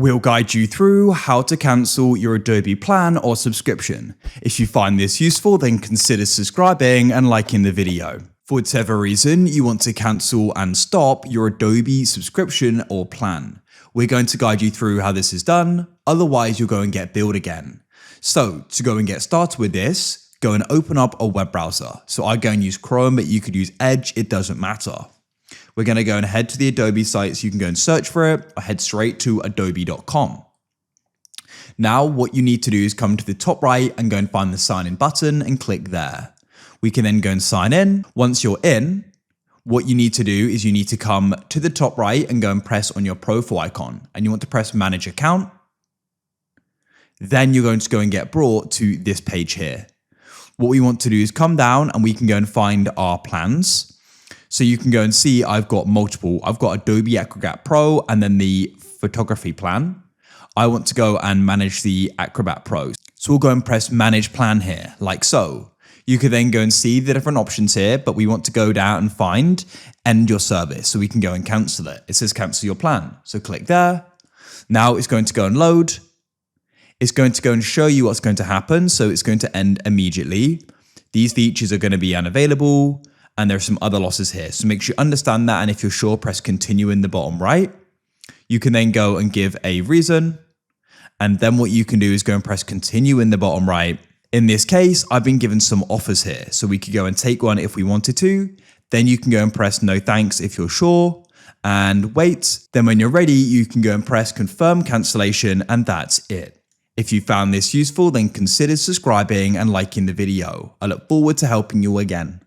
We'll guide you through how to cancel your Adobe plan or subscription. If you find this useful, then consider subscribing and liking the video. For whatever reason you want to cancel and stop your Adobe subscription or plan, we're going to guide you through how this is done, otherwise you'll go and get billed again. So to go and get started with this, go and open up a web browser. So I go and use Chrome, but you could use Edge, it doesn't matter. We're going to go and head to the Adobe site, so you can go and search for it or head straight to adobe.com. Now what you need to do is come to the top right and go and find the sign in button and click there. We can then go and sign in. Once you're in, what you need to do is you need to come to the top right and go and press on your profile icon, and you want to press manage account. Then you're going to go and get brought to this page here. What we want to do is come down and we can go and find our plans. So you can go and see I've got multiple. I've got Adobe Acrobat Pro and then the photography plan. I want to go and manage the Acrobat Pro. So we'll go and press manage plan here, like so. You can then go and see the different options here, but we want to go down and find end your service. So we can go and cancel it. It says cancel your plan. So click there. Now it's going to go and load. It's going to go and show you what's going to happen. So it's going to end immediately. These features are going to be unavailable. And there's some other losses here. So make sure you understand that. And if you're sure, press continue in the bottom right. You can then go and give a reason. And then what you can do is go and press continue in the bottom right. In this case, I've been given some offers here. So we could go and take one if we wanted to. Then you can go and press no thanks if you're sure. And wait. Then when you're ready, you can go and press confirm cancellation. And that's it. If you found this useful, then consider subscribing and liking the video. I look forward to helping you again.